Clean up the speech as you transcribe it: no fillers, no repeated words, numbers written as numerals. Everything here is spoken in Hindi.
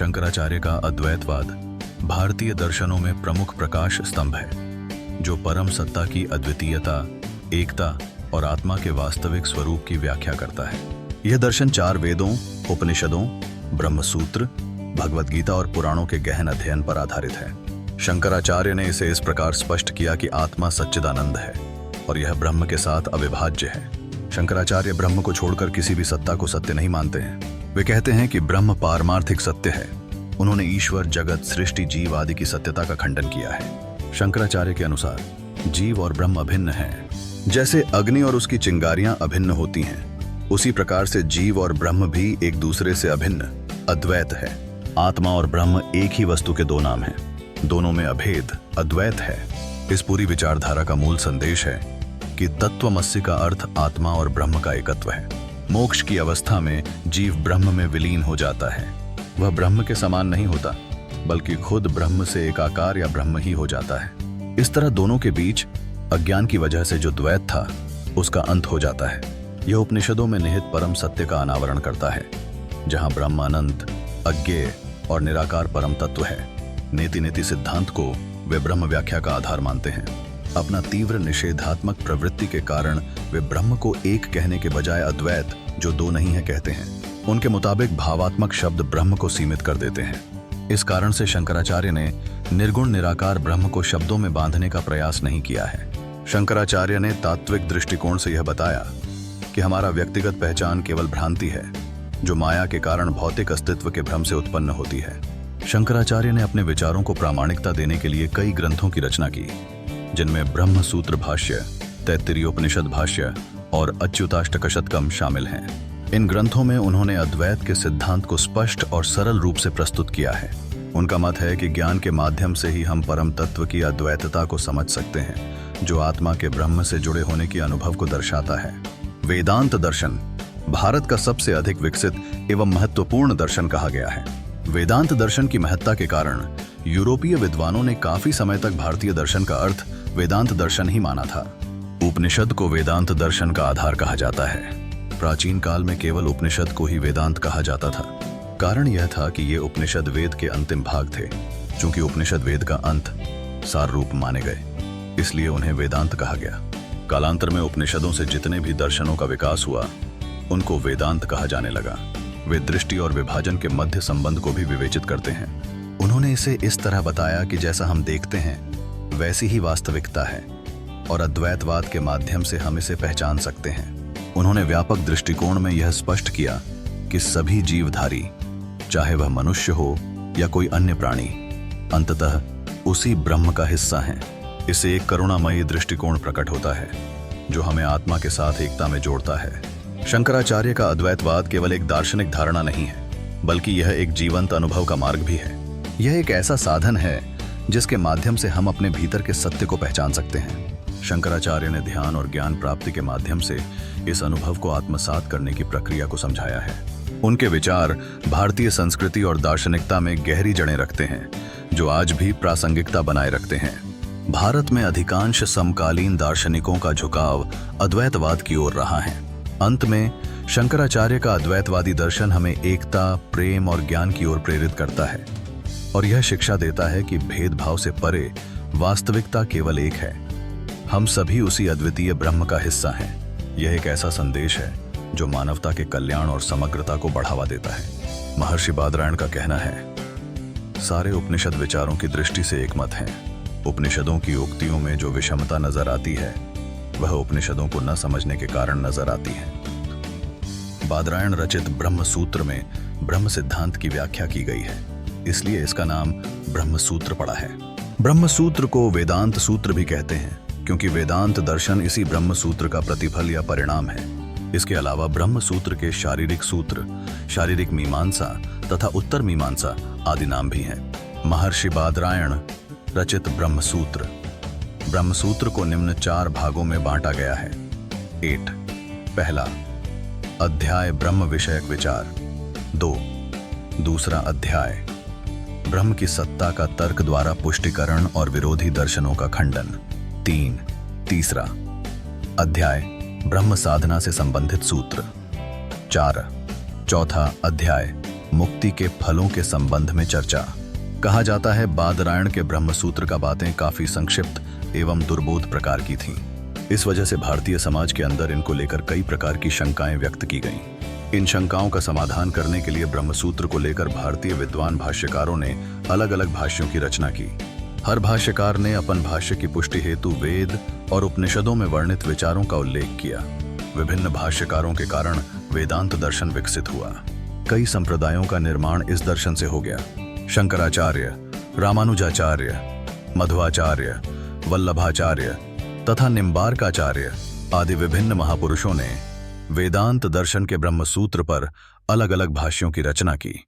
शंकराचार्य का अद्वैतवाद भारतीय दर्शनों में प्रमुख प्रकाश स्तंभ है, जो परम सत्ता की अद्वितीयता, एकता और आत्मा के वास्तविक स्वरूप की व्याख्या करता है। यह दर्शन 4 वेदों, उपनिषदों, ब्रह्मसूत्र, भगवद गीता और पुराणों के गहन अध्ययन पर आधारित है। शंकराचार्य ने इसे इस प्रकार स्पष्ट किया कि आत्मा सच्चिदानंद है और यह ब्रह्म के साथ अविभाज्य है। शंकराचार्य ब्रह्म को छोड़कर किसी भी सत्ता को सत्य नहीं मानते हैं। वे कहते हैं कि ब्रह्म पारमार्थिक सत्य है। उन्होंने ईश्वर, जगत, सृष्टि, जीव आदि की सत्यता का खंडन किया है। शंकराचार्य के अनुसार जीव और ब्रह्म अभिन्न हैं। जैसे अग्नि और उसकी चिंगारियां अभिन्न होती हैं, उसी प्रकार से जीव और ब्रह्म भी एक दूसरे से अभिन्न अद्वैत है। आत्मा और ब्रह्म एक ही वस्तु के 2 नाम हैं। दोनों में अभेद अद्वैत है। इस पूरी विचारधारा का मूल संदेश है कि तत्वमसि का अर्थ आत्मा और ब्रह्म का एकत्व है। मोक्ष की अवस्था में जीव ब्रह्म में विलीन हो जाता है। वह ब्रह्म के समान नहीं होता, बल्कि खुद ब्रह्म से एकाकार या ब्रह्म ही हो जाता है। इस तरह दोनों के बीच अज्ञान की वजह से जो द्वैत था, उसका अंत हो जाता है। यह उपनिषदों में निहित परम सत्य का अनावरण करता है, जहां ब्रह्म अनंत, अज्ञेय और निराकार परम तत्व है। नेति नेति सिद्धांत को वे ब्रह्म व्याख्या का आधार मानते हैं। अपना तीव्र निषेधात्मक प्रवृत्ति के कारण वे ब्रह्म को एक कहने के बजाय अद्वैत, जो 2 नहीं है, कहते हैं। उनके मुताबिक भावात्मक शब्द ब्रह्म को सीमित कर देते हैं। इस कारण से शंकराचार्य ने निर्गुण निराकार ब्रह्म को शब्दों में बांधने का प्रयास नहीं किया है। शंकराचार्य ने तात्विक दृष्टिकोण से यह बताया कि हमारा व्यक्तिगत पहचान केवल भ्रांति है, जो माया के कारण भौतिक अस्तित्व के भ्रम से उत्पन्न होती है। शंकराचार्य ने अपने विचारों को प्रामाणिकता देने के लिए कई ग्रंथों की रचना की, जिनमें ब्रह्मसूत्र भाष्य, तैत्तिरीयोपनिषद भाष्य और अच्युताष्टकशतकम शामिल हैं। इन ग्रंथों में उन्होंने अद्वैत के सिद्धांत को स्पष्ट और सरल रूप से प्रस्तुत किया है। उनका मत है कि ज्ञान के माध्यम से ही हम परम तत्व की अद्वैतता को समझ सकते हैं, जो आत्मा के ब्रह्म से जुड़े होने की अनुभव को दर्शाता है। वेदांत दर्शन भारत का सबसे अधिक विकसित एवं महत्वपूर्ण दर्शन कहा गया है। वेदांत दर्शन की महत्ता के कारण यूरोपीय विद्वानों ने काफी समय तक भारतीय दर्शन का अर्थ वेदांत दर्शन ही माना था। उपनिषद को वेदांत दर्शन का आधार कहा जाता है। प्राचीन काल में केवल उपनिषद को ही वेदांत कहा जाता था। कारण यह था कि ये उपनिषद वेद के अंतिम भाग थे। चूंकि उपनिषद वेद का अंत, सार रूप माने गए, इसलिए उन्हें वेदांत कहा गया। कालांतर में उपनिषदों से जितने भी दर्शनों का विकास हुआ, उनको वेदांत कहा जाने लगा। वे दृष्टि और विभाजन के मध्य संबंध को भी विवेचित करते हैं। उन्होंने इसे इस तरह बताया कि जैसा हम देखते हैं, वैसी ही वास्तविकता है और अद्वैतवाद के माध्यम से हम इसे पहचान सकते हैं। उन्होंने व्यापक दृष्टिकोण में यह स्पष्ट किया कि सभी जीवधारी, चाहे वह मनुष्य हो या कोई अन्य प्राणी, अंततः उसी ब्रह्म का हिस्सा हैं। इससे एक करुणामयी दृष्टिकोण प्रकट होता है, जो हमें आत्मा के साथ एकता में जोड़ता है। शंकराचार्य का अद्वैतवाद केवल एक दार्शनिक धारणा नहीं है, बल्कि यह एक जीवंत अनुभव का मार्ग भी है। यह एक ऐसा साधन है जिसके माध्यम से हम अपने भीतर के सत्य को पहचान सकते हैं। शंकराचार्य ने ध्यान और ज्ञान प्राप्ति के माध्यम से इस अनुभव को आत्मसात करने की प्रक्रिया को समझाया है। उनके विचार भारतीय संस्कृति और दार्शनिकता में गहरी जड़ें रखते हैं, जो आज भी प्रासंगिकता बनाए रखते हैं। भारत में अधिकांश समकालीन दार्शनिकों का झुकाव अद्वैतवाद की ओर रहा है। अंत में शंकराचार्य का अद्वैतवादी दर्शन हमें एकता, प्रेम और ज्ञान की ओर प्रेरित करता है और यह शिक्षा देता है कि भेदभाव से परे वास्तविकता केवल एक है। हम सभी उसी अद्वितीय ब्रह्म का हिस्सा हैं। यह एक ऐसा संदेश है जो मानवता के कल्याण और समग्रता को बढ़ावा देता है। महर्षि बादरायण का कहना है, सारे उपनिषद विचारों की दृष्टि से एक मत हैं। उपनिषदों की उक्तियों में जो विषमता नजर आती है, वह उपनिषदों को न समझने के कारण नजर आती है। बादरायण रचित ब्रह्मसूत्र में ब्रह्म सिद्धांत की व्याख्या की गई है, इसलिए इसका नाम ब्रह्मसूत्र पड़ा है। ब्रह्मसूत्र को वेदांत सूत्र भी कहते हैं, क्योंकि वेदांत दर्शन इसी ब्रह्मसूत्र का प्रतिफल या परिणाम है। इसके अलावा ब्रह्मसूत्र के शारीरिक सूत्र, शारीरिक मीमांसा तथा उत्तर मीमांसा आदि नाम भी हैं। महर्षि बादरायण रचित ब्रह्मसूत्र। ब्रह्मसूत्र को निम्न 4 भागों में बांटा गया है। 8 पहला अध्याय ब्रह्म विषयक विचार। 2 दूसरा अध्याय ब्रह्म की सत्ता का तर्क द्वारा पुष्टिकरण और विरोधी दर्शनों का खंडन। 3 तीसरा अध्याय ब्रह्म साधना से संबंधित सूत्र। 4 चौथा अध्याय मुक्ति के फलों के संबंध में चर्चा। कहा जाता है बादरायण के ब्रह्मसूत्र का बातें काफी संक्षिप्त एवं दुर्बोध प्रकार की थीं। इस वजह से भारतीय समाज के अंदर इनको लेकर कई प्रकार की शंकाएं व्यक्त की गईं। इन शंकाओं का समाधान करने के लिए ब्रह्मसूत्र को लेकर भारतीय विद्वान भाष्यकारों ने अलग अलग भाष्यों की रचना की। हर भाष्यकार ने अपन भाष्य की पुष्टि हेतु वेद और उपनिषदों में वर्णित विचारों का उल्लेख किया। विभिन्न भाष्यकारों के कारण वेदांत दर्शन विकसित हुआ। कई संप्रदायों का निर्माण इस दर्शन से हो गया। शंकराचार्य, रामानुजाचार्य, मध्वाचार्य, वल्लभाचार्य तथा निम्बार्काचार्य आदि विभिन्न महापुरुषों ने वेदांत दर्शन के ब्रह्मसूत्र पर अलग अलग भाष्यों की रचना की।